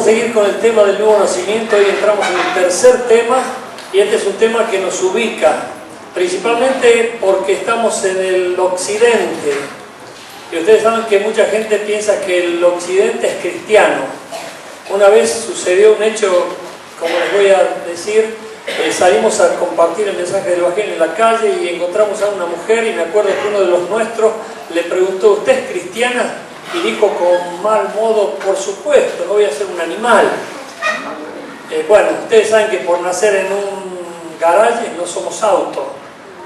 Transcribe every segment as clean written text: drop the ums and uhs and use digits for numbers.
a seguir con el tema del nuevo nacimiento. Hoy entramos en el tercer tema y este es un tema que nos ubica, principalmente porque estamos en el occidente. Y ustedes saben que mucha gente piensa que el occidente es cristiano. Una vez sucedió un hecho, como les voy a decir, salimos a compartir el mensaje del Evangelio en la calle y encontramos a una mujer y me acuerdo que uno de los nuestros le preguntó: ¿usted es cristiana? Y dijo con mal modo: por supuesto, no voy a ser un animal. Bueno, ustedes saben que por nacer en un garaje no somos auto,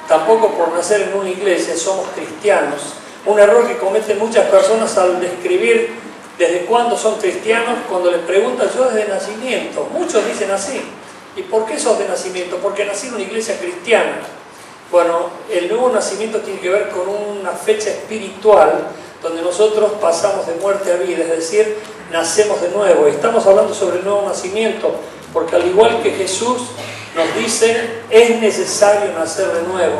tampoco por nacer en una iglesia somos cristianos. Un error que cometen muchas personas al describir desde cuándo son cristianos, cuando les preguntan: yo desde nacimiento. Muchos dicen así. ¿Y por qué sos de nacimiento? Porque nací en una iglesia cristiana. Bueno, el nuevo nacimiento tiene que ver con una fecha espiritual donde nosotros pasamos de muerte a vida, es decir, nacemos de nuevo. Estamos hablando sobre el nuevo nacimiento, porque al igual que Jesús nos dice, es necesario nacer de nuevo.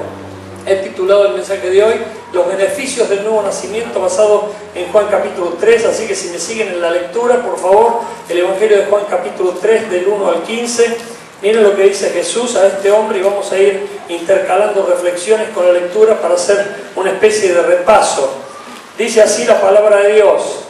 He titulado el mensaje de hoy Los beneficios del nuevo nacimiento, basado en Juan capítulo 3, así que si me siguen en la lectura, por favor, el Evangelio de Juan capítulo 3, del 1 al 15, miren lo que dice Jesús a este hombre y vamos a ir intercalando reflexiones con la lectura para hacer una especie de repaso. Dice así la palabra de Dios: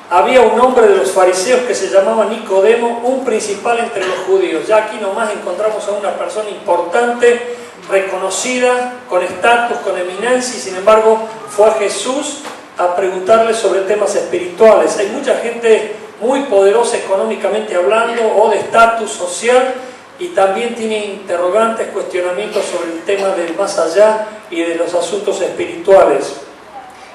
había un hombre de los fariseos que se llamaba Nicodemo, un principal entre los judíos. Ya aquí nomás encontramos a una persona importante, reconocida, con estatus, con eminencia, y sin embargo fue a Jesús a preguntarle sobre temas espirituales. Hay mucha gente muy poderosa económicamente hablando o de estatus social y también tiene interrogantes, cuestionamientos sobre el tema del más allá y de los asuntos espirituales.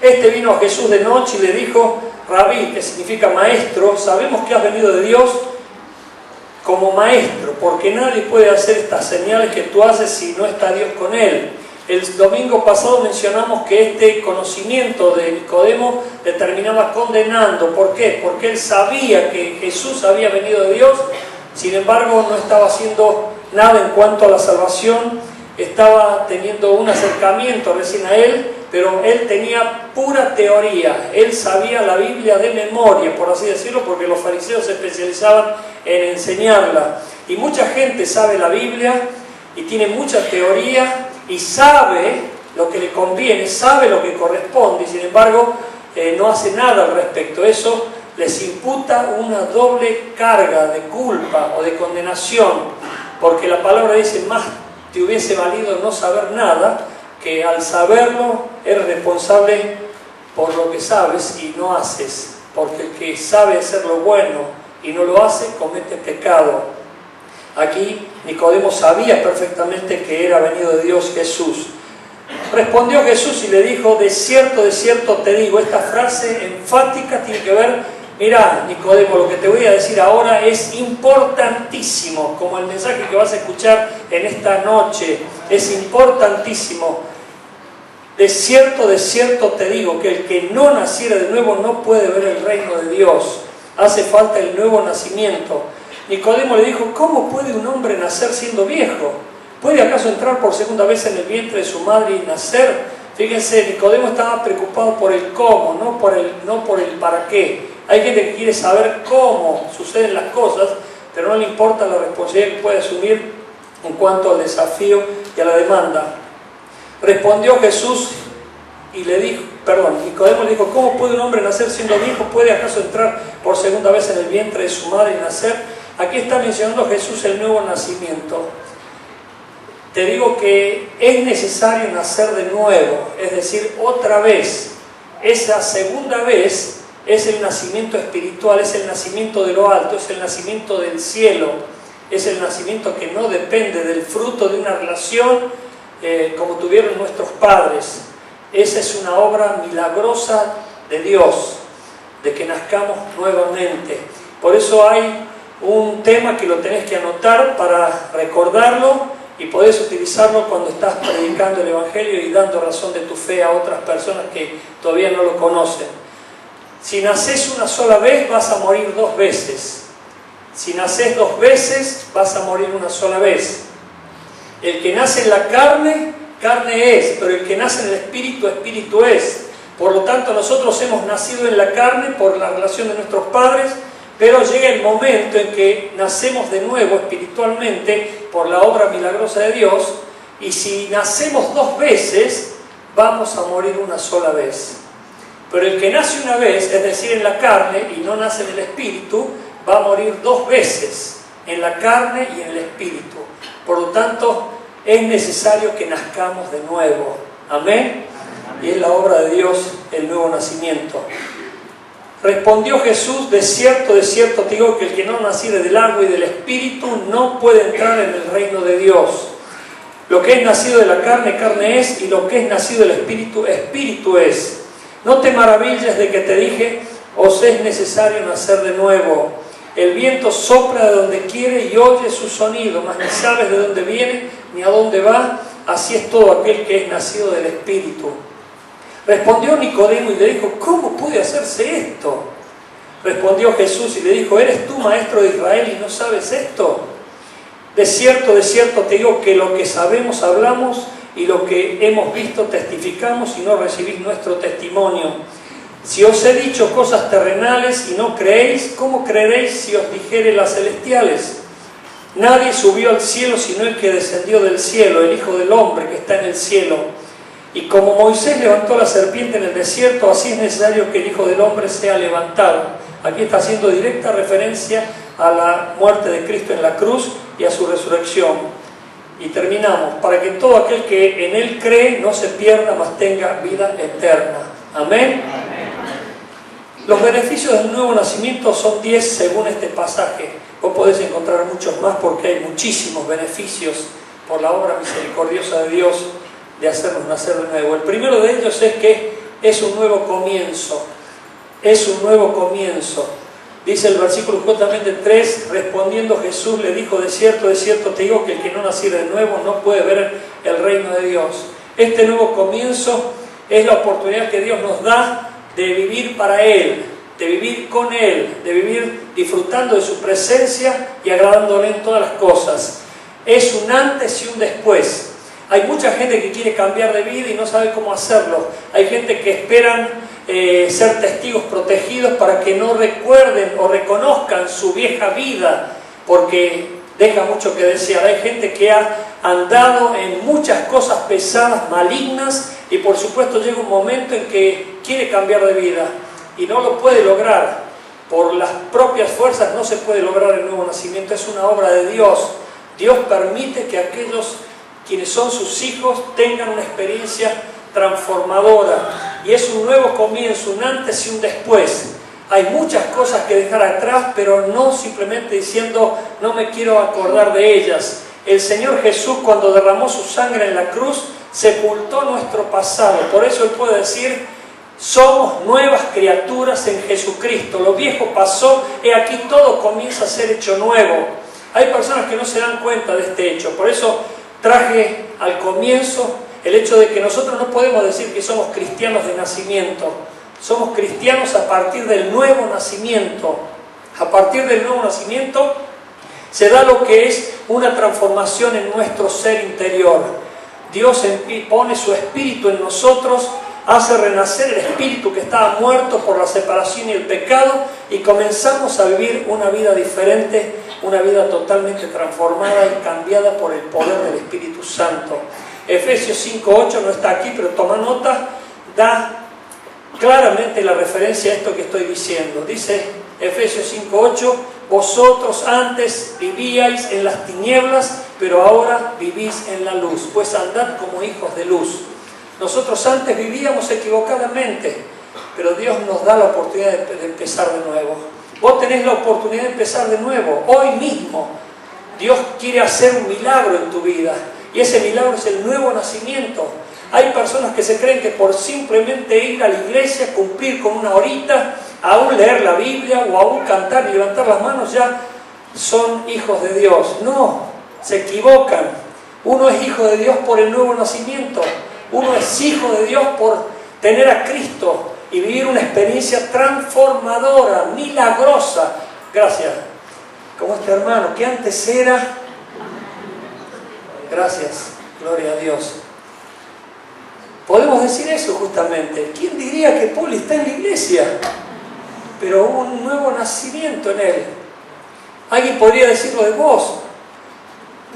Este vino a Jesús de noche y le dijo: Rabí, que significa maestro, sabemos que has venido de Dios como maestro, porque nadie puede hacer estas señales que tú haces si no está Dios con él. El domingo pasado mencionamos que este conocimiento de Nicodemo le terminaba condenando. ¿Por qué? Porque él sabía que Jesús había venido de Dios, sin embargo no estaba haciendo nada en cuanto a la salvación, estaba teniendo un acercamiento recién a él, pero él tenía pura teoría, él sabía la Biblia de memoria, por así decirlo, porque los fariseos se especializaban en enseñarla. Y mucha gente sabe la Biblia y tiene mucha teoría y sabe lo que le conviene, sabe lo que corresponde, y sin embargo no hace nada al respecto. Eso les imputa una doble carga de culpa o de condenación, porque la palabra dice: más te hubiese valido no saber nada, que al saberlo eres responsable por lo que sabes y no haces, porque el que sabe hacer lo bueno y no lo hace, comete pecado. Aquí Nicodemo sabía perfectamente que era venido de Dios Jesús. Respondió Jesús y le dijo: de cierto te digo. Esta frase enfática tiene que ver: mira, Nicodemo, lo que te voy a decir ahora es importantísimo, como el mensaje que vas a escuchar en esta noche, es importantísimo. De cierto te digo, que el que no naciera de nuevo no puede ver el reino de Dios. Hace falta el nuevo nacimiento. Nicodemo le dijo: ¿cómo puede un hombre nacer siendo viejo? ¿Puede acaso entrar por segunda vez en el vientre de su madre y nacer? Fíjense, Nicodemo estaba preocupado por el cómo, no por el para qué. Hay gente que quiere saber cómo suceden las cosas, pero no le importa la responsabilidad que puede asumir en cuanto al desafío y a la demanda. Respondió Jesús y Nicodemo le dijo: ¿cómo puede un hombre nacer siendo viejo? ¿Puede acaso entrar por segunda vez en el vientre de su madre y nacer? Aquí está mencionando Jesús el nuevo nacimiento. Te digo que es necesario nacer de nuevo, es decir, otra vez. Esa segunda vez es el nacimiento espiritual, es el nacimiento de lo alto, es el nacimiento del cielo, es el nacimiento que no depende del fruto de una relación como tuvieron nuestros padres. Esa es una obra milagrosa de Dios, de que nazcamos nuevamente. Por eso hay un tema que lo tenés que anotar para recordarlo y podés utilizarlo cuando estás predicando el Evangelio y dando razón de tu fe a otras personas que todavía no lo conocen. Si nacés una sola vez, vas a morir 2 veces. Si nacés 2 veces, vas a morir una sola vez. El que nace en la carne, carne es, pero el que nace en el espíritu, espíritu es. Por lo tanto, nosotros hemos nacido en la carne por la relación de nuestros padres, pero llega el momento en que nacemos de nuevo espiritualmente por la obra milagrosa de Dios, y si nacemos 2 veces, vamos a morir una sola vez. Pero el que nace una vez, es decir, en la carne, y no nace en el espíritu, va a morir 2 veces, en la carne y en el espíritu. Por lo tanto, es necesario que nazcamos de nuevo. Amén. Y es la obra de Dios el nuevo nacimiento. Respondió Jesús: de cierto te digo que el que no naciere del agua y del espíritu no puede entrar en el reino de Dios. Lo que es nacido de la carne, carne es, y lo que es nacido del espíritu, espíritu es. No te maravilles de que te dije: os es necesario nacer de nuevo. El viento sopla de donde quiere y oye su sonido, mas ni sabes de dónde viene ni a dónde va. Así es todo aquel que es nacido del espíritu. Respondió Nicodemo y le dijo: ¿cómo puede hacerse esto? Respondió Jesús y le dijo: ¿eres tú maestro de Israel y no sabes esto? De cierto te digo que lo que sabemos hablamos, y lo que hemos visto testificamos, y no recibís nuestro testimonio. Si os he dicho cosas terrenales y no creéis, ¿cómo creeréis si os dijere las celestiales? Nadie subió al cielo sino el que descendió del cielo, el Hijo del Hombre que está en el cielo. Y como Moisés levantó la serpiente en el desierto, así es necesario que el Hijo del Hombre sea levantado. Aquí está haciendo directa referencia a la muerte de Cristo en la cruz y a su resurrección. Y terminamos: para que todo aquel que en Él cree no se pierda, mas tenga vida eterna. Amén. Los beneficios del nuevo nacimiento son 10 según este pasaje. Vos podés encontrar muchos más porque hay muchísimos beneficios por la obra misericordiosa de Dios de hacernos nacer de nuevo. El primero de ellos es que es un nuevo comienzo. Es un nuevo comienzo. Dice el versículo justamente 3: respondiendo Jesús le dijo: de cierto te digo que el que no naciera de nuevo no puede ver el reino de Dios. Este nuevo comienzo es la oportunidad que Dios nos da de vivir para Él, de vivir con Él, de vivir disfrutando de su presencia y agradándole en todas las cosas. Es un antes y un después. Hay mucha gente que quiere cambiar de vida y no sabe cómo hacerlo. Hay gente que esperan ser testigos protegidos para que no recuerden o reconozcan su vieja vida, porque deja mucho que desear. Hay gente que ha andado en muchas cosas pesadas, malignas, y por supuesto llega un momento en que quiere cambiar de vida y no lo puede lograr. Por las propias fuerzas no se puede lograr el nuevo nacimiento. Es una obra de Dios. Dios permite que aquellos quienes son sus hijos tengan una experiencia transformadora, y es un nuevo comienzo, un antes y un después. Hay muchas cosas que dejar atrás, pero no simplemente diciendo no me quiero acordar de ellas. El Señor Jesús, cuando derramó su sangre en la cruz, sepultó nuestro pasado. Por eso Él puede decir: somos nuevas criaturas en Jesucristo. Lo viejo pasó, y aquí todo comienza a ser hecho nuevo. Hay personas que no se dan cuenta de este hecho. Por eso traje al comienzo el hecho de que nosotros no podemos decir que somos cristianos de nacimiento. Somos cristianos a partir del nuevo nacimiento. A partir del nuevo nacimiento se da lo que es una transformación en nuestro ser interior. Dios pone su espíritu en nosotros, hace renacer el espíritu que estaba muerto por la separación y el pecado, y comenzamos a vivir una vida diferente, una vida totalmente transformada y cambiada por el poder del Espíritu Santo. Efesios 5:8 no está aquí, pero toma nota, da claramente la referencia a esto que estoy diciendo. Dice Efesios 5:8: vosotros antes vivíais en las tinieblas, pero ahora vivís en la luz, pues andad como hijos de luz. Nosotros antes vivíamos equivocadamente, pero Dios nos da la oportunidad de empezar de nuevo. Vos tenés la oportunidad de empezar de nuevo, hoy mismo. Dios quiere hacer un milagro en tu vida, y ese milagro es el nuevo nacimiento. Hay personas que se creen que por simplemente ir a la iglesia, cumplir con una horita, aún leer la Biblia o aún cantar y levantar las manos, ya son hijos de Dios. No, se equivocan. Uno es hijo de Dios por el nuevo nacimiento. Uno es hijo de Dios por tener a Cristo y vivir una experiencia transformadora, milagrosa. Gracias. Como este hermano que antes era... Gracias, gloria a Dios. Podemos decir eso justamente. ¿Quién diría que Poli está en la iglesia? pero hubo un nuevo nacimiento en él. Alguien podría decirlo de vos: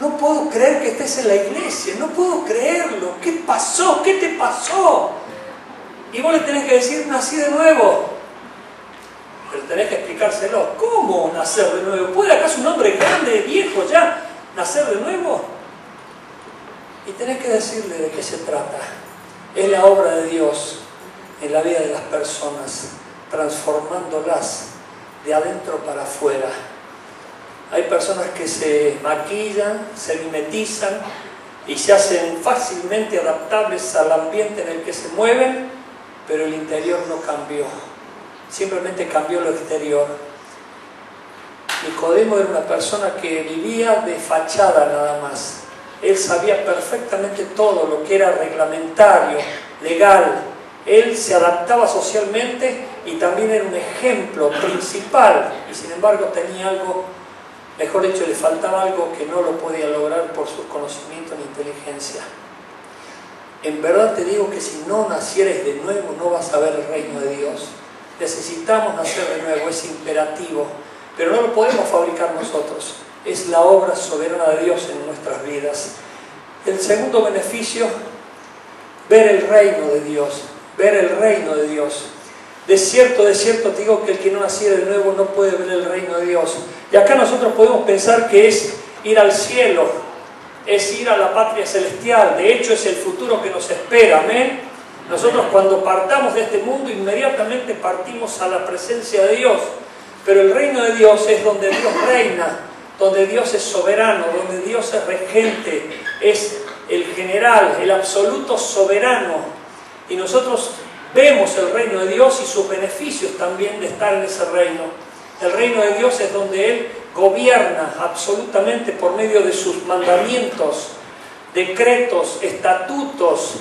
no puedo creer que estés en la iglesia, no puedo creerlo, ¿qué pasó? ¿Qué te pasó? Y vos le tenés que decir: nací de nuevo. Pero tenés que explicárselo. ¿Cómo nacer de nuevo? ¿Puede acaso un hombre grande, viejo ya, nacer de nuevo? Y tenés que decirle de qué se trata. Es la obra de Dios en la vida de las personas, transformándolas de adentro para afuera. Hay personas que se maquillan, se mimetizan y se hacen fácilmente adaptables al ambiente en el que se mueven, pero el interior no cambió. Simplemente cambió lo exterior. Nicodemo era una persona que vivía de fachada nada más. Él sabía perfectamente todo lo que era reglamentario, legal. Él se adaptaba socialmente y también era un ejemplo principal. Y sin embargo tenía algo, mejor dicho, le faltaba algo que no lo podía lograr por sus conocimientos ni inteligencia. En verdad te digo que si no nacieres de nuevo no vas a ver el reino de Dios. Necesitamos nacer de nuevo, es imperativo, pero no lo podemos fabricar nosotros. Es la obra soberana de Dios en nuestras vidas. El segundo beneficio, ver el reino de Dios. Ver el reino de Dios. De cierto te digo que el que no naciere de nuevo no puede ver el reino de Dios. Y acá nosotros podemos pensar que es ir al cielo, es ir a la patria celestial. De hecho es el futuro que nos espera, amén. Nosotros cuando partamos de este mundo inmediatamente partimos a la presencia de Dios. Pero el reino de Dios es donde Dios reina, donde Dios es soberano, donde Dios es regente, es el general, el absoluto soberano. Y nosotros vemos el reino de Dios y sus beneficios también de estar en ese reino. El reino de Dios es donde Él gobierna absolutamente por medio de sus mandamientos, decretos, estatutos,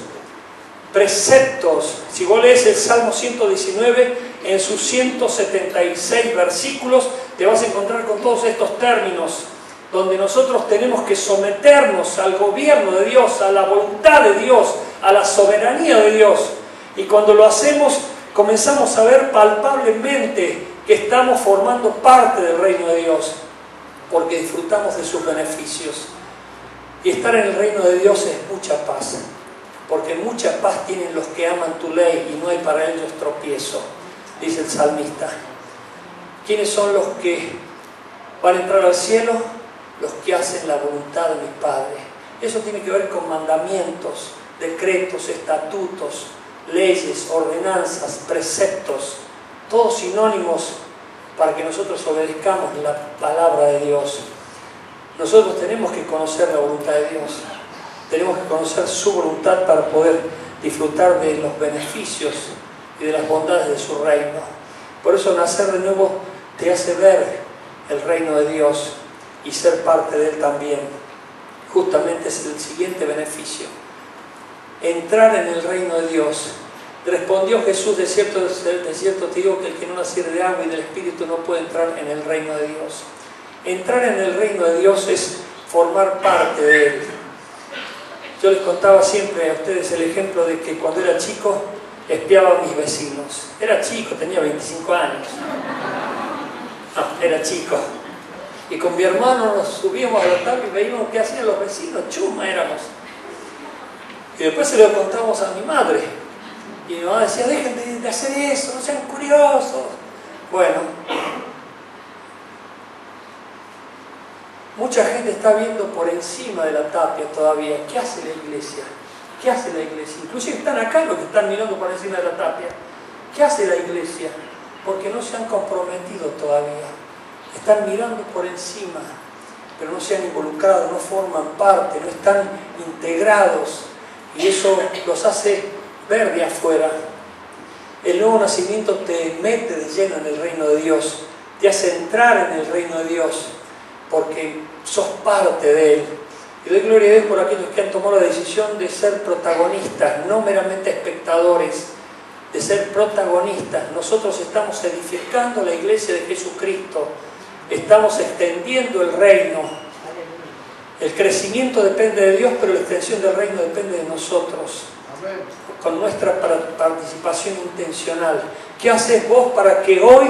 preceptos. Si vos lees el Salmo 119, en sus 176 versículos, te vas a encontrar con todos estos términos, donde nosotros tenemos que someternos al gobierno de Dios, a la voluntad de Dios, a la soberanía de Dios. Y cuando lo hacemos, comenzamos a ver palpablemente que estamos formando parte del reino de Dios, porque disfrutamos de sus beneficios. Y estar en el reino de Dios es mucha paz, porque mucha paz tienen los que aman tu ley y no hay para ellos tropiezo, dice el salmista. ¿Quiénes son los que van a entrar al cielo? Los que hacen la voluntad de mi Padre. Eso tiene que ver con mandamientos, decretos, estatutos, leyes, ordenanzas, preceptos, todos sinónimos para que nosotros obedezcamos la palabra de Dios. Nosotros tenemos que conocer la voluntad de Dios, tenemos que conocer su voluntad para poder disfrutar de los beneficios y de las bondades de su reino. Por eso nacer de nuevo te hace ver el reino de Dios y ser parte de él también. Justamente es el siguiente beneficio: entrar en el reino de Dios. Respondió Jesús: de cierto te digo que el que no naciere de agua y del Espíritu no puede entrar en el reino de Dios. Entrar en el reino de Dios es formar parte de él. Yo les contaba siempre a ustedes el ejemplo de que cuando era chico espiaba a mis vecinos. Era chico, tenía 25 años. No, era chico. Y con mi hermano nos subíamos a la tabla y veíamos qué hacían los vecinos. Chuma éramos. Y después se lo contábamos a mi madre. Y mi mamá decía: dejen de hacer eso, no sean curiosos. Bueno, mucha gente está viendo por encima de la tapia todavía. ¿Qué hace la iglesia? ¿Qué hace la iglesia? Inclusive están acá los que están mirando por encima de la tapia. ¿Qué hace la iglesia? Porque no se han comprometido todavía. Están mirando por encima, pero no se han involucrado, no forman parte, no están integrados. Y eso los hace ver de afuera. El nuevo nacimiento te mete de lleno en el reino de Dios, te hace entrar en el reino de Dios, porque sos parte de él. Y doy gloria a Dios por aquellos que han tomado la decisión de ser protagonistas, no meramente espectadores, de ser protagonistas. Nosotros estamos edificando la iglesia de Jesucristo, estamos extendiendo el reino. El crecimiento depende de Dios, pero la extensión del reino depende de nosotros. Amén. Con nuestra participación intencional. ¿Qué haces vos para que hoy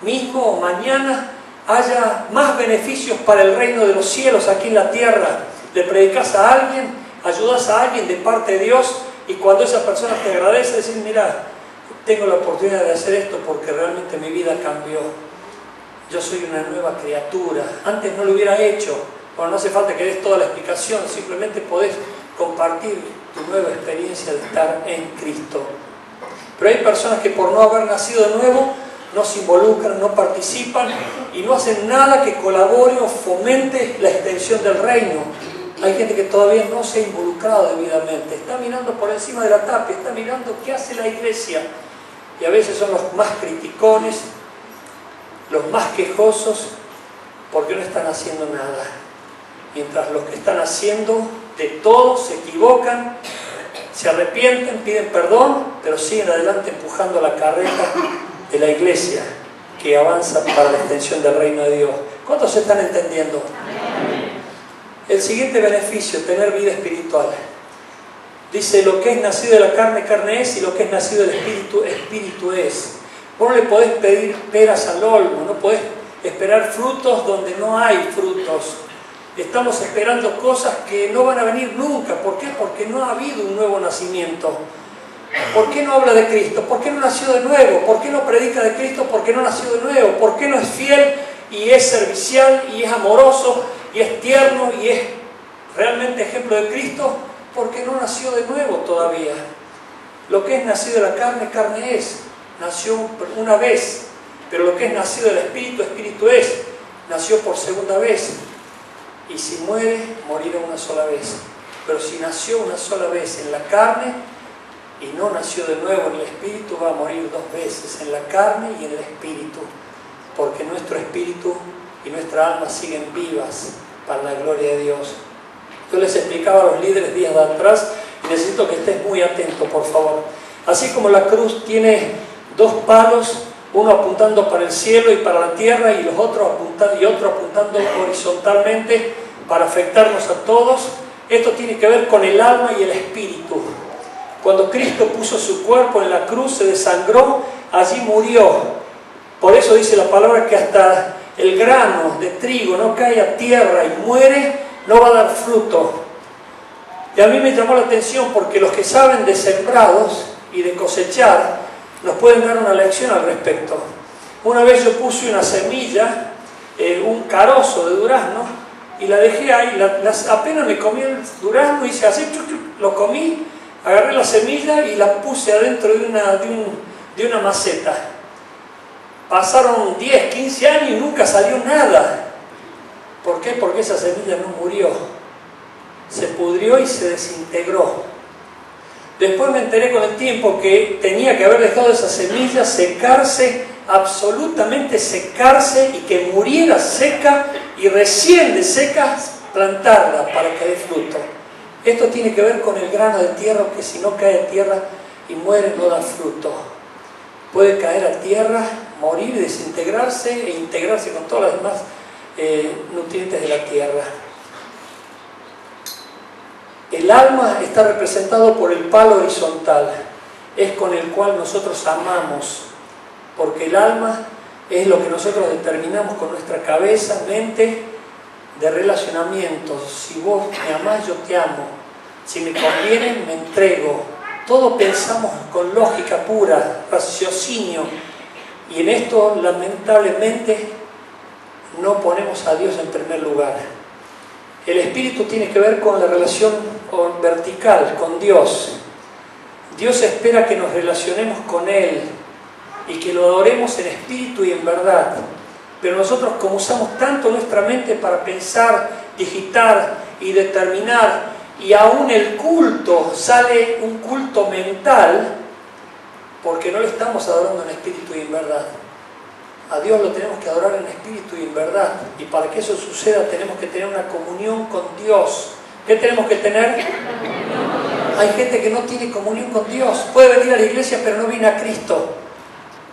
mismo o mañana haya más beneficios para el reino de los cielos aquí en la tierra. Le predicas a alguien, ayudas a alguien de parte de Dios, y cuando esa persona te agradece, decir, mira, tengo la oportunidad de hacer esto porque realmente mi vida cambió. Yo soy una nueva criatura. Antes no lo hubiera hecho. Bueno, no hace falta que des toda la explicación, simplemente podés compartir tu nueva experiencia de estar en Cristo. Pero hay personas que por no haber nacido de nuevo, no se involucran, no participan y no hacen nada que colabore o fomente la extensión del reino. Hay gente que todavía no se ha involucrado debidamente, está mirando por encima de la tapia, está mirando qué hace la iglesia, y a veces son los más criticones, los más quejosos, porque no están haciendo nada. Mientras los que están haciendo de todo se equivocan, se arrepienten, piden perdón, pero siguen adelante empujando la carreta de la iglesia que avanza para la extensión del reino de Dios. ¿Cuántos se están entendiendo? El siguiente beneficio, tener vida espiritual. Dice, lo que es nacido de la carne, carne es, y lo que es nacido del espíritu, espíritu es. Vos no le podés pedir peras al olmo, no podés esperar frutos donde no hay frutos. Estamos esperando cosas que no van a venir nunca. ¿Por qué? Porque no ha habido un nuevo nacimiento. ¿Por qué no habla de Cristo? ¿Por qué no nació de nuevo? ¿Por qué no predica de Cristo? Porque no nació de nuevo. ¿Por qué no es fiel y es servicial y es amoroso y es tierno y es realmente ejemplo de Cristo? Porque no nació de nuevo todavía. Lo que es nacido de la carne, carne es. Nació una vez. Pero lo que es nacido del Espíritu, Espíritu es. Nació por segunda vez. Y si muere, morirá una sola vez. Pero si nació una sola vez en la carne y no nació de nuevo en el Espíritu, va a morir dos veces, en la carne y en el Espíritu. Porque nuestro Espíritu y nuestra alma siguen vivas para la gloria de Dios. Yo les explicaba a los líderes días de atrás, y necesito que estés muy atento, por favor. Así como la cruz tiene dos palos, uno apuntando para el cielo y para la tierra, y otro apuntando horizontalmente para afectarnos a todos, esto tiene que ver con el alma y el espíritu. Cuando Cristo puso su cuerpo en la cruz, se desangró, allí murió. Por eso dice la palabra que hasta el grano de trigo no cae a tierra y muere, no va a dar fruto. Y a mí me llamó la atención porque los que saben de sembrados y de cosechar nos pueden dar una lección al respecto. Una vez yo puse una semilla, un carozo de durazno, y la dejé ahí, apenas me comí el durazno, hice así, lo comí, agarré la semilla y la puse adentro de una maceta. Pasaron 10, 15 años y nunca salió nada. ¿Por qué? Porque esa semilla no murió. Se pudrió y se desintegró. Después me enteré con el tiempo que tenía que haber dejado esa semilla secarse, absolutamente secarse, y que muriera seca, y recién de seca plantarla para que dé fruto. Esto tiene que ver con el grano de tierra, que si no cae a tierra y muere no da fruto. Puede caer a tierra, morir, desintegrarse e integrarse con todas las demás nutrientes de la tierra. El alma está representado por el palo horizontal, es con el cual nosotros amamos, porque el alma es lo que nosotros determinamos con nuestra cabeza, mente, de relacionamientos. Si vos me amás, yo te amo. Si me conviene, me entrego. Todo pensamos con lógica pura, raciocinio, y en esto lamentablemente no ponemos a Dios en primer lugar. El espíritu tiene que ver con la relación vertical, con Dios. Dios espera que nos relacionemos con Él y que lo adoremos en espíritu y en verdad. Pero nosotros, como usamos tanto nuestra mente para pensar, digitar y determinar, y aún el culto sale un culto mental, porque no le estamos adorando en espíritu y en verdad. A Dios lo tenemos que adorar en espíritu y en verdad. Y para que eso suceda tenemos que tener una comunión con Dios. ¿Qué tenemos que tener? Hay gente que no tiene comunión con Dios. Puede venir a la iglesia pero no viene a Cristo.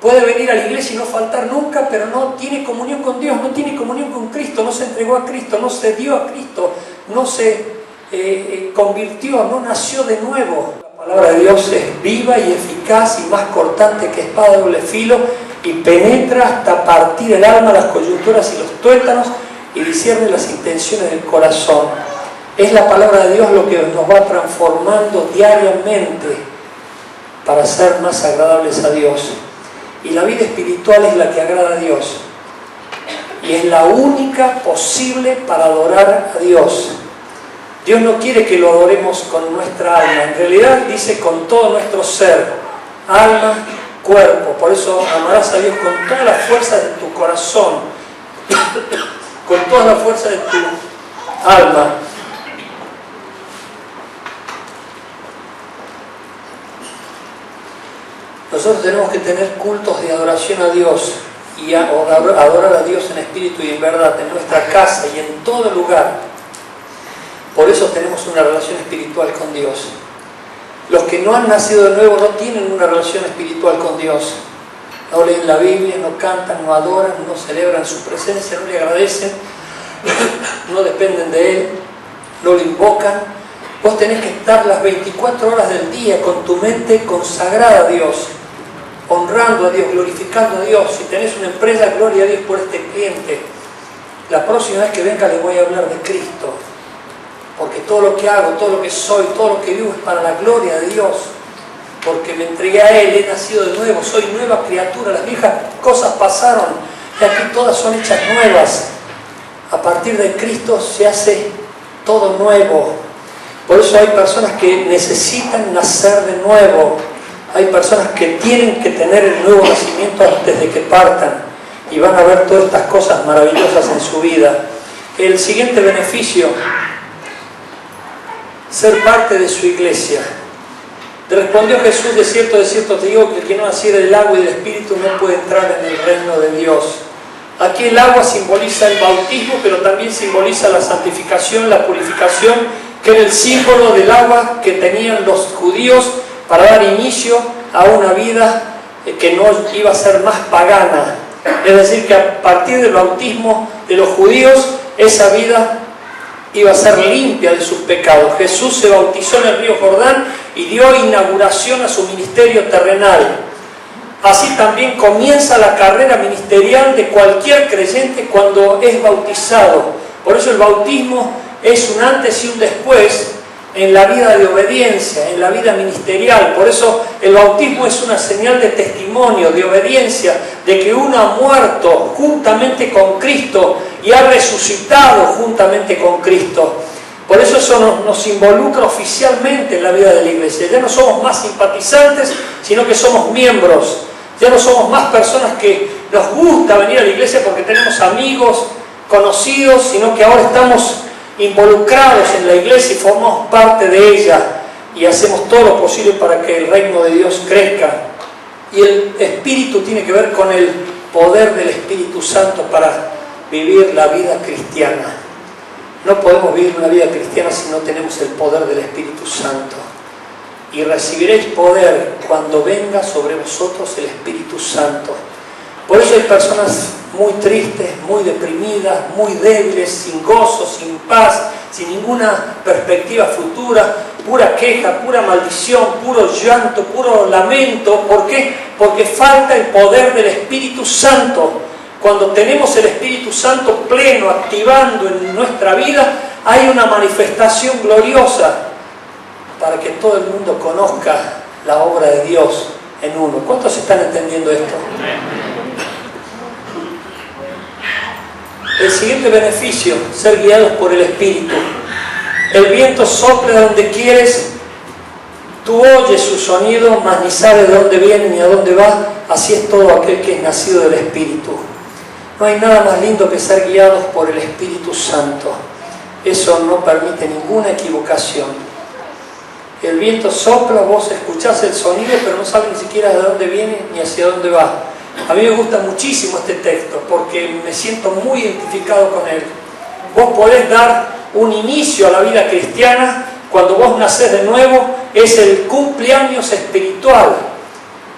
Puede venir a la iglesia y no faltar nunca, pero no tiene comunión con Dios, no tiene comunión con Cristo, no se entregó a Cristo, no se dio a Cristo, no se convirtió, no nació de nuevo. La palabra de Dios es viva y eficaz y más cortante que espada de doble filo, y penetra hasta partir el alma, las coyunturas y los tuétanos, y discierne las intenciones del corazón. Es la palabra de Dios lo que nos va transformando diariamente para ser más agradables a Dios. Y la vida espiritual es la que agrada a Dios. Y es la única posible para adorar a Dios. Dios no quiere que lo adoremos con nuestra alma. En realidad dice con todo nuestro ser, alma, cuerpo. Por eso amarás a Dios con toda la fuerza de tu corazón, con toda la fuerza de tu alma. Nosotros tenemos que tener cultos de adoración a Dios y adorar a Dios en espíritu y en verdad, en nuestra casa y en todo lugar. Por eso tenemos una relación espiritual con Dios. Los que no han nacido de nuevo no tienen una relación espiritual con Dios. No leen la Biblia, no cantan, no adoran, no celebran su presencia, no le agradecen, no dependen de Él, no lo invocan. Vos tenés que estar las 24 horas del día con tu mente consagrada a Dios, honrando a Dios, glorificando a Dios. Si tenés una empresa, gloria a Dios por este cliente. La próxima vez que venga les voy a hablar de Cristo, porque todo lo que hago, todo lo que soy, todo lo que vivo es para la gloria de Dios, porque me entregué a Él, he nacido de nuevo, soy nueva criatura, las viejas cosas pasaron y aquí todas son hechas nuevas. A partir de Cristo se hace todo nuevo. Por eso hay personas que necesitan nacer de nuevo. Hay personas que tienen que tener el nuevo nacimiento antes de que partan y van a ver todas estas cosas maravillosas en su vida. El siguiente beneficio: ser parte de su iglesia. Le respondió Jesús: de cierto te digo que el que no naciere del agua y del Espíritu no puede entrar en el reino de Dios. Aquí el agua simboliza el bautismo, pero también simboliza la santificación, la purificación, que era el símbolo del agua que tenían los judíos para dar inicio a una vida que no iba a ser más pagana. Es decir, que a partir del bautismo de los judíos, esa vida iba a ser limpia de sus pecados. Jesús se bautizó en el río Jordán y dio inauguración a su ministerio terrenal. Así también comienza la carrera ministerial de cualquier creyente cuando es bautizado. Por eso el bautismo es un antes y un después en la vida de obediencia, en la vida ministerial. Por eso el bautismo es una señal de testimonio, de obediencia, de que uno ha muerto juntamente con Cristo y ha resucitado juntamente con Cristo. Por eso nos involucra oficialmente en la vida de la iglesia. Ya no somos más simpatizantes, sino que somos miembros. Ya no somos más personas que nos gusta venir a la iglesia porque tenemos amigos, conocidos, sino que ahora estamos involucrados en la iglesia y formamos parte de ella y hacemos todo lo posible para que el reino de Dios crezca. Y el Espíritu tiene que ver con el poder del Espíritu Santo para vivir la vida cristiana. No podemos vivir una vida cristiana si no tenemos el poder del Espíritu Santo. Y recibiréis poder cuando venga sobre vosotros el Espíritu Santo. Por eso hay personas muy tristes, muy deprimidas, muy débiles, sin gozo, sin paz, sin ninguna perspectiva futura, pura queja, pura maldición, puro llanto, puro lamento. ¿Por qué? Porque falta el poder del Espíritu Santo. Cuando tenemos el Espíritu Santo pleno, activando en nuestra vida, hay una manifestación gloriosa para que todo el mundo conozca la obra de Dios en uno. ¿Cuántos están entendiendo esto? El siguiente beneficio: ser guiados por el Espíritu. El viento sopla donde quieres, tú oyes su sonido, mas ni sabes de dónde viene ni a dónde va. Así es todo aquel que es nacido del Espíritu. No hay nada más lindo que ser guiados por el Espíritu Santo. Eso no permite ninguna equivocación. El viento sopla, vos escuchás el sonido, pero no sabes ni siquiera de dónde viene ni hacia dónde va. A mí me gusta muchísimo este texto porque me siento muy identificado con él. Vos podés dar un inicio a la vida cristiana cuando vos nacés de nuevo. Es el cumpleaños espiritual.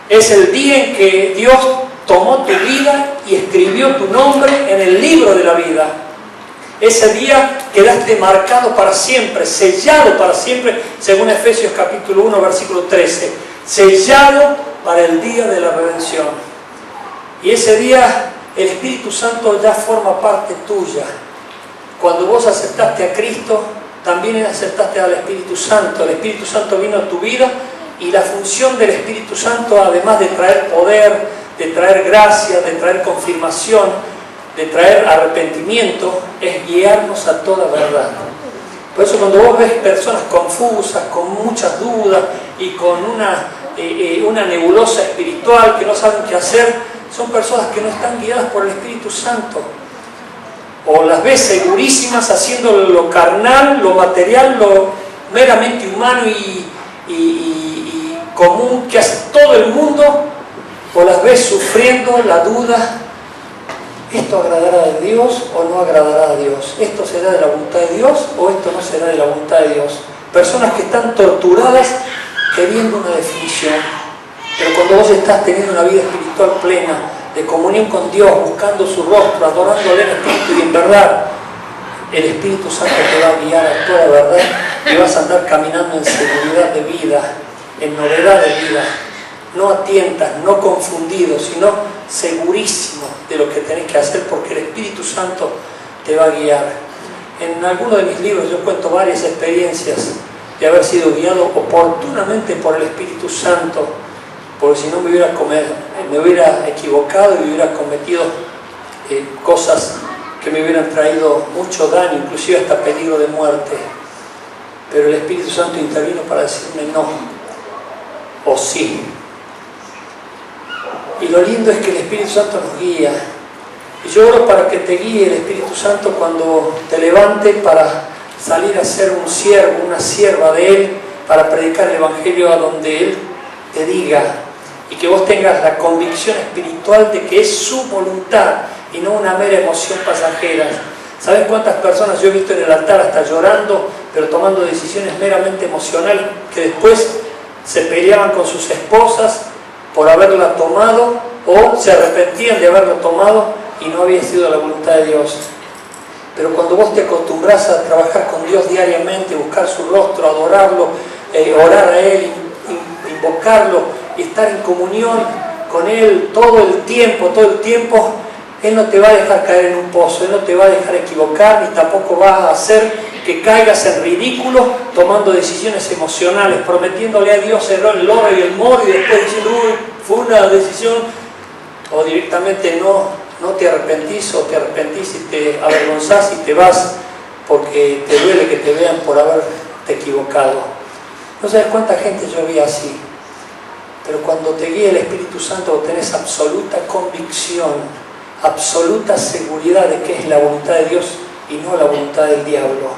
Es el día en que Dios tomó tu vida y escribió tu nombre en el libro de la vida. Ese día quedaste marcado para siempre, sellado para siempre, según Efesios capítulo 1, versículo 13. Sellado para el día de la redención. Y ese día el Espíritu Santo ya forma parte tuya. Cuando vos aceptaste a Cristo, también aceptaste al Espíritu Santo. El Espíritu Santo vino a tu vida y la función del Espíritu Santo, además de traer poder, de traer gracia, de traer confirmación, de traer arrepentimiento, es guiarnos a toda verdad. Por eso cuando vos ves personas confusas, con muchas dudas y con una nebulosa espiritual que no saben qué hacer, son personas que no están guiadas por el Espíritu Santo. O las ves segurísimas haciendo lo carnal, lo material, lo meramente humano y común que hace todo el mundo, o las ves sufriendo la duda: ¿esto agradará a Dios o no agradará a Dios? ¿Esto será de la voluntad de Dios o esto no será de la voluntad de Dios? Personas que están torturadas queriendo una definición. Pero cuando vos estás teniendo una vida espiritual plena, de comunión con Dios, buscando su rostro, adorándole en espíritu y en verdad, el Espíritu Santo te va a guiar a toda verdad y vas a andar caminando en seguridad de vida, en novedad de vida, no a tientas, no confundido, sino segurísimo de lo que tenés que hacer, porque el Espíritu Santo te va a guiar. En alguno de mis libros yo cuento varias experiencias de haber sido guiado oportunamente por el Espíritu Santo, porque si no me hubiera equivocado y me hubiera cometido cosas que me hubieran traído mucho daño, inclusive hasta peligro de muerte. Pero el Espíritu Santo intervino para decirme no o sí. Y lo lindo es que el Espíritu Santo nos guía. Y yo oro para que te guíe el Espíritu Santo cuando te levante para salir a ser un siervo, una sierva de Él, para predicar el Evangelio a donde Él te diga, y que vos tengas la convicción espiritual de que es su voluntad y no una mera emoción pasajera. ¿Sabes cuántas personas yo he visto en el altar hasta llorando, pero tomando decisiones meramente emocionales, que después se peleaban con sus esposas por haberla tomado, o se arrepentían de haberla tomado y no había sido la voluntad de Dios? Pero cuando vos te acostumbras a trabajar con Dios diariamente, buscar su rostro, adorarlo, orar a Él, invocarlo y estar en comunión con Él todo el tiempo, Él no te va a dejar caer en un pozo, Él no te va a dejar equivocar, ni tampoco va a hacer que caigas en ridículo tomando decisiones emocionales, prometiéndole a Dios el oro y el moro y después diciendo: uy, fue una decisión, o directamente no te arrepentís, o te arrepentís y te avergonzás y te vas porque te duele que te vean por haberte equivocado. No sabes cuánta gente yo vi así. Pero cuando te guía el Espíritu Santo tenés absoluta convicción, absoluta seguridad de que es la voluntad de Dios y no la voluntad del diablo.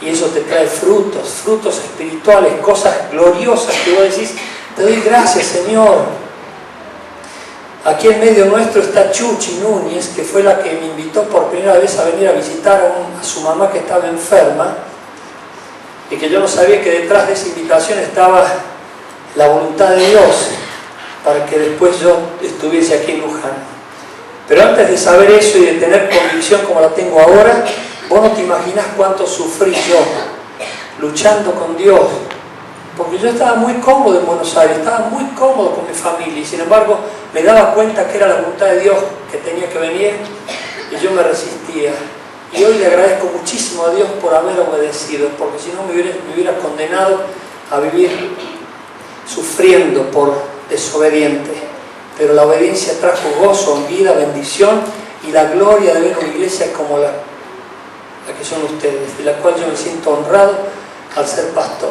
Y eso te trae frutos espirituales, cosas gloriosas que vos decís: te doy gracias, Señor. Aquí en medio nuestro está Chuchi Núñez, que fue la que me invitó por primera vez a venir a visitar a su mamá que estaba enferma, y que yo no sabía que detrás de esa invitación estaba la voluntad de Dios para que después yo estuviese aquí en Luján. Pero antes de saber eso y de tener convicción como la tengo ahora, vos no te imaginás cuánto sufrí yo luchando con Dios, porque yo estaba muy cómodo en Buenos Aires, estaba muy cómodo con mi familia, y sin embargo me daba cuenta que era la voluntad de Dios que tenía que venir y yo me resistía. Y hoy le agradezco muchísimo a Dios por haber obedecido, porque si no me hubiera condenado a vivir sufriendo por desobediente. Pero la obediencia trajo gozo, vida, bendición y la gloria de ver una iglesia como la que son ustedes, de la cual yo me siento honrado al ser pastor.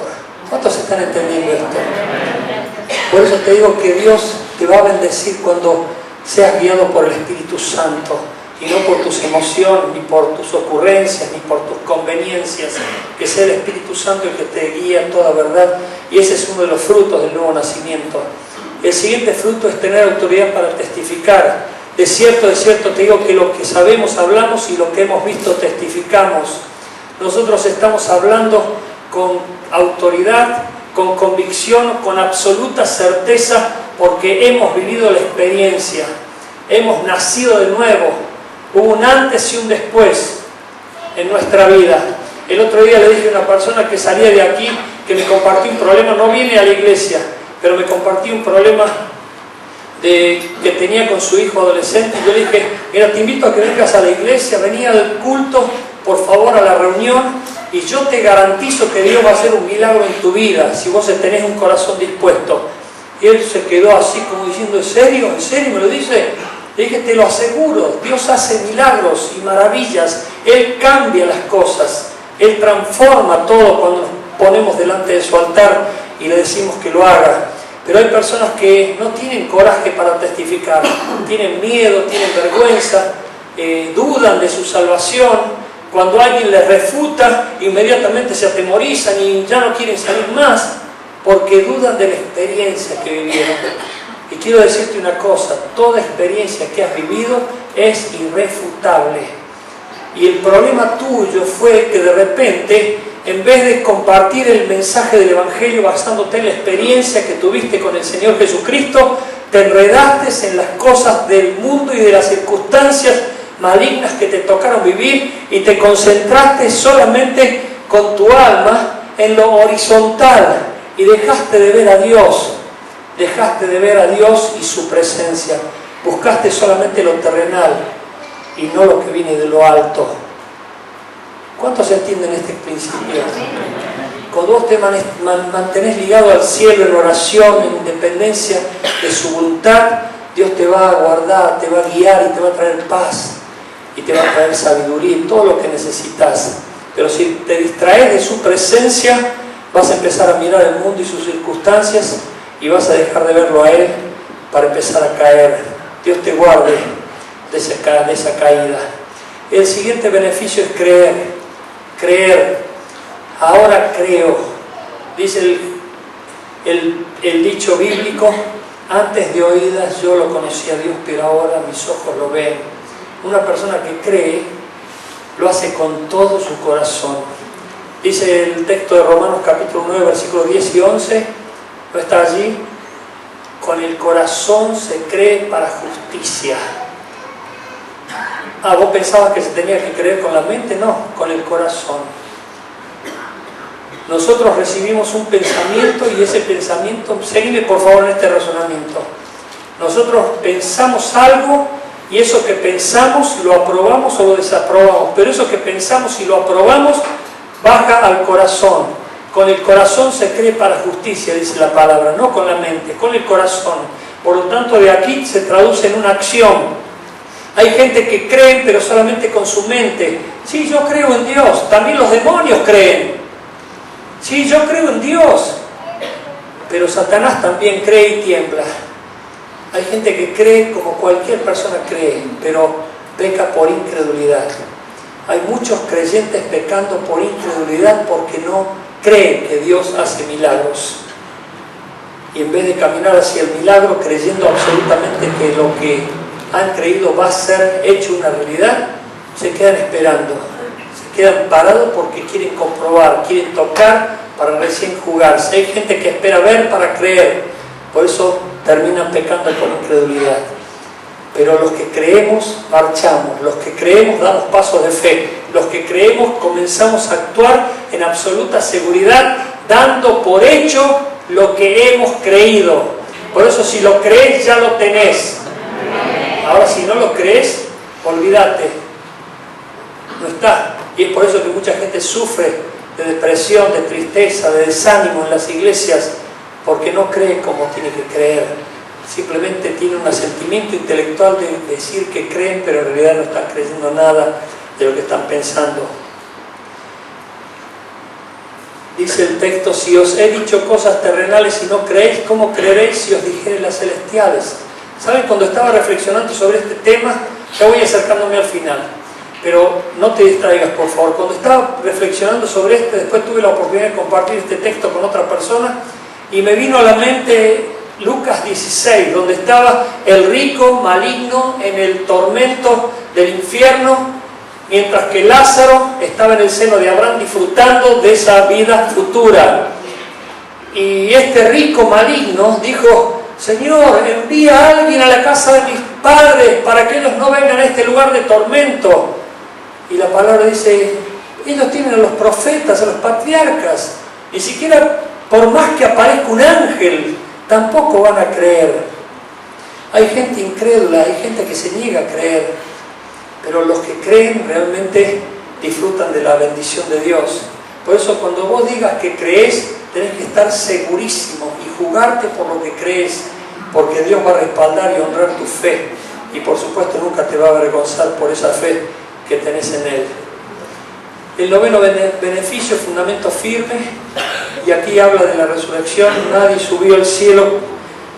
¿Cuántos están entendiendo esto? Por eso te digo que Dios te va a bendecir cuando seas guiado por el Espíritu Santo, y no por tus emociones, ni por tus ocurrencias, ni por tus conveniencias. Que sea el Espíritu Santo el que te guíe a toda verdad, y ese es uno de los frutos del nuevo nacimiento. El siguiente fruto es tener autoridad para testificar. De cierto te digo que lo que sabemos hablamos, y lo que hemos visto testificamos. Nosotros estamos hablando con autoridad, con convicción, con absoluta certeza, porque hemos vivido la experiencia, hemos nacido de nuevo. Hubo un antes y un después en nuestra vida. El otro día le dije a una persona que salía de aquí, que me compartió un problema, no viene a la iglesia, pero me compartió un problema que tenía con su hijo adolescente. Yo le dije, mira, te invito a que vengas a la iglesia, vení al culto, por favor, a la reunión, y yo te garantizo que Dios va a hacer un milagro en tu vida, si vos tenés un corazón dispuesto. Y él se quedó así como diciendo, ¿en serio? ¿En serio me lo dice? Le dije, te lo aseguro, Dios hace milagros y maravillas, Él cambia las cosas, Él transforma todo cuando nos ponemos delante de su altar y le decimos que lo haga. Pero hay personas que no tienen coraje para testificar, tienen miedo, tienen vergüenza, dudan de su salvación. Cuando alguien les refuta, inmediatamente se atemorizan y ya no quieren salir más, porque dudan de la experiencia que vivieron. Y quiero decirte una cosa, toda experiencia que has vivido es irrefutable. Y el problema tuyo fue que de repente, en vez de compartir el mensaje del Evangelio basándote en la experiencia que tuviste con el Señor Jesucristo, te enredaste en las cosas del mundo y de las circunstancias malignas que te tocaron vivir y te concentraste solamente con tu alma en lo horizontal y dejaste de ver a Dios. Dejaste de ver a Dios y su presencia. Buscaste solamente lo terrenal y no lo que viene de lo alto. ¿Cuántos entienden este principio? Cuando vos te mantenés ligado al cielo en oración, en dependencia de su voluntad, Dios te va a guardar, te va a guiar y te va a traer paz y te va a traer sabiduría y todo lo que necesitas. Pero si te distraes de su presencia, vas a empezar a mirar el mundo y sus circunstancias y vas a dejar de verlo a Él para empezar a caer. Dios te guarde de esa caída. El siguiente beneficio es creer. Creer. Ahora creo. Dice el dicho bíblico, antes de oídas yo lo conocí a Dios, pero ahora mis ojos lo ven. Una persona que cree lo hace con todo su corazón. Dice el texto de Romanos capítulo 9, versículos 10 y 11, ¿no está allí? Con el corazón se cree para justicia. Ah, ¿vos pensabas que se tenía que creer con la mente? No, con el corazón. Nosotros recibimos un pensamiento y ese pensamiento, seguime por favor en este razonamiento. Nosotros pensamos algo y eso que pensamos lo aprobamos o lo desaprobamos, pero eso que pensamos y lo aprobamos baja al corazón. Con el corazón se cree para justicia, dice la palabra, no con la mente, con el corazón. Por lo tanto, de aquí se traduce en una acción. Hay gente que cree, pero solamente con su mente. Sí, yo creo en Dios. También los demonios creen. Sí, yo creo en Dios. Pero Satanás también cree y tiembla. Hay gente que cree como cualquier persona cree, pero peca por incredulidad. Hay muchos creyentes pecando por incredulidad porque no creen que Dios hace milagros. Y en vez de caminar hacia el milagro creyendo absolutamente que lo que han creído va a ser hecho una realidad, se quedan esperando. Se quedan parados porque quieren comprobar, quieren tocar para recién jugarse. Hay gente que espera ver para creer. Por eso terminan pecando por incredulidad. Pero los que creemos, marchamos. Los que creemos, damos pasos de fe. Los que creemos, comenzamos a actuar en absoluta seguridad, dando por hecho lo que hemos creído. Por eso, si lo crees, ya lo tenés. Ahora, si no lo crees, olvídate. No está. Y es por eso que mucha gente sufre de depresión, de tristeza, de desánimo en las iglesias, porque no cree como tiene que creer. Simplemente tiene un asentimiento intelectual de decir que creen, pero en realidad no están creyendo nada de lo que están pensando. Dice el texto, si os he dicho cosas terrenales y no creéis, ¿cómo creeréis si os dijere las celestiales? ¿Saben? Cuando estaba reflexionando sobre este tema, ya voy acercándome al final, pero no te distraigas, por favor. Cuando estaba reflexionando sobre después tuve la oportunidad de compartir este texto con otra persona y me vino a la mente Lucas 16, donde estaba el rico maligno en el tormento del infierno, mientras que Lázaro estaba en el seno de Abraham disfrutando de esa vida futura. Y este rico maligno dijo, Señor, envía a alguien a la casa de mis padres para que ellos no vengan a este lugar de tormento. Y la palabra dice, ellos tienen a los profetas, a los patriarcas, ni siquiera por más que aparezca un ángel, tampoco van a creer. Hay gente incrédula, hay gente que se niega a creer, pero los que creen realmente disfrutan de la bendición de Dios. Por eso cuando vos digas que crees, tenés que estar segurísimo y jugarte por lo que crees, porque Dios va a respaldar y honrar tu fe, y por supuesto nunca te va a avergonzar por esa fe que tenés en Él. El noveno beneficio, fundamento firme, y aquí habla de la resurrección. Nadie subió al cielo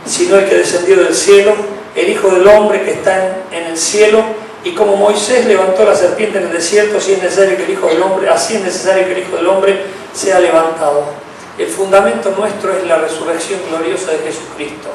sino el que descendió del cielo, el Hijo del Hombre que está en el cielo. Y como Moisés levantó la serpiente en el desierto, así es necesario que el Hijo del Hombre sea levantado. El fundamento nuestro es la resurrección gloriosa de Jesucristo.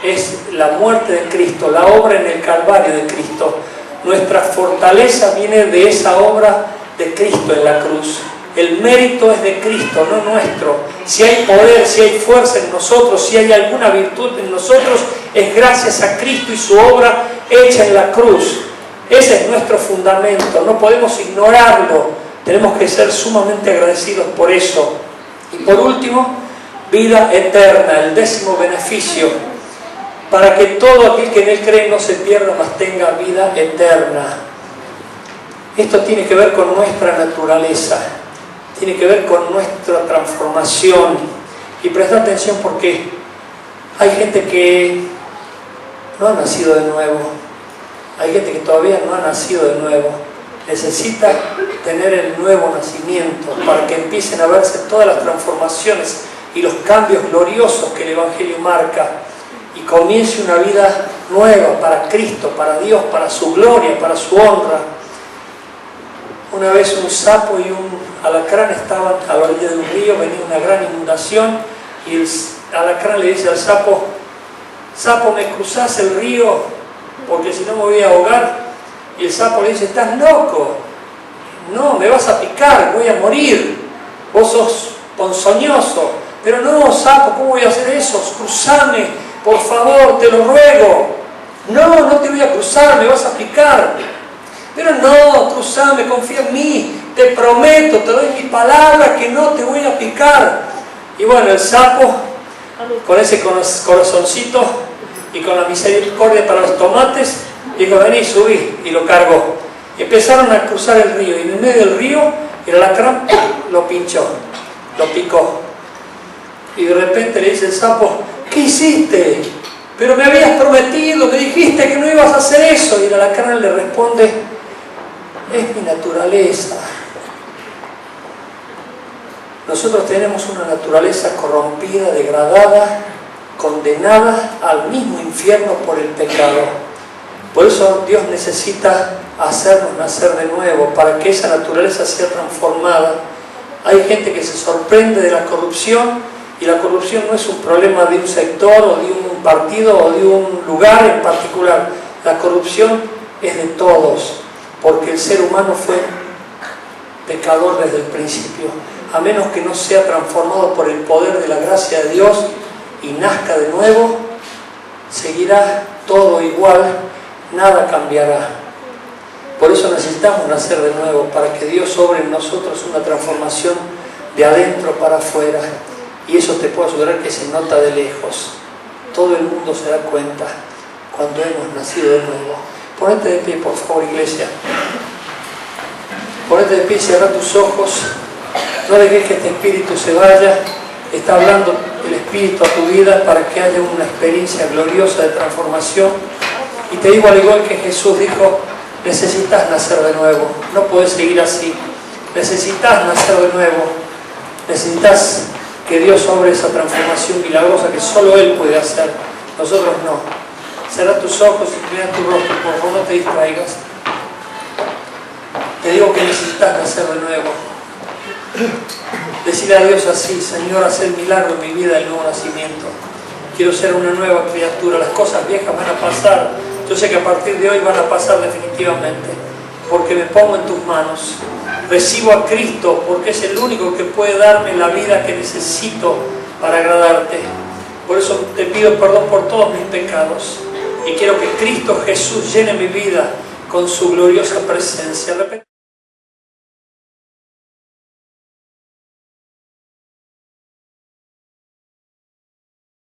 Es la muerte de Cristo, la obra en el Calvario de Cristo. Nuestra fortaleza viene de esa obra de Cristo en la cruz. El mérito es de Cristo, no nuestro. Si hay poder, si hay fuerza en nosotros, si hay alguna virtud en nosotros, es gracias a Cristo y su obra hecha en la cruz. Ese es nuestro fundamento, no podemos ignorarlo, tenemos que ser sumamente agradecidos por eso. Y por último, vida eterna, el 10º beneficio, para que todo aquel que en Él cree no se pierda, mas tenga vida eterna. Esto tiene que ver con nuestra naturaleza, tiene que ver con nuestra transformación. Y presta atención porque hay gente que no ha nacido de nuevo. Hay gente que todavía no ha nacido de nuevo. Necesita tener el nuevo nacimiento para que empiecen a verse todas las transformaciones y los cambios gloriosos que el Evangelio marca, y comience una vida nueva para Cristo, para Dios, para su gloria, para su honra. Una vez un sapo y un alacrán estaban a la orilla de un río, venía una gran inundación, y el alacrán le dice al sapo: sapo, ¿me cruzás el río? Porque si no me voy a ahogar. Y el sapo le dice: estás loco, no, me vas a picar, voy a morir, vos sos ponzoñoso. Pero no, sapo, ¿cómo voy a hacer eso? Cruzame, por favor, te lo ruego. No, no te voy a cruzar, me vas a picar. Pero no, cruzame, confía en mí, te prometo, te doy mi palabra que no te voy a picar. Y bueno, el sapo, con ese corazoncito y con la misericordia para los tomates, dijo: vení, subí, y lo cargó. Y empezaron a cruzar el río, y en el medio del río el alacrán lo pinchó, lo picó. Y de repente le dice el sapo: ¿qué hiciste? Pero me habías prometido, me dijiste que no ibas a hacer eso. Y el alacrán le responde: es mi naturaleza. Nosotros tenemos una naturaleza corrompida, degradada, condenada al mismo infierno por el pecado. Por eso Dios necesita hacernos nacer de nuevo, para que esa naturaleza sea transformada. Hay gente que se sorprende de la corrupción, y la corrupción no es un problema de un sector o de un partido o de un lugar en particular. La corrupción es de todos, porque el ser humano fue pecador desde el principio. A menos que no sea transformado por el poder de la gracia de Dios y nazca de nuevo, seguirá todo igual, nada cambiará. Por eso necesitamos nacer de nuevo, para que Dios obre en nosotros una transformación de adentro para afuera. Y eso te puedo asegurar que se nota de lejos. Todo el mundo se da cuenta cuando hemos nacido de nuevo. Ponete de pie, por favor, iglesia. Ponete de pie y cierra tus ojos. No dejes que este espíritu se vaya. Está hablando el espíritu a tu vida para que haya una experiencia gloriosa de transformación. Y te digo, al igual que Jesús dijo: necesitas nacer de nuevo. No puedes seguir así. Necesitas nacer de nuevo. Necesitas que Dios obre esa transformación milagrosa que solo Él puede hacer. Nosotros no. Cierra tus ojos y inclina tu rostro, por favor, no te distraigas. Te digo que necesitas nacer de nuevo. Decirle a Dios así: Señor, haz el milagro en mi vida del nuevo nacimiento. Quiero ser una nueva criatura. Las cosas viejas van a pasar. Yo sé que a partir de hoy van a pasar definitivamente, porque me pongo en tus manos. Recibo a Cristo, porque es el único que puede darme la vida que necesito para agradarte. Por eso te pido perdón por todos mis pecados, y quiero que Cristo Jesús llene mi vida con su gloriosa presencia.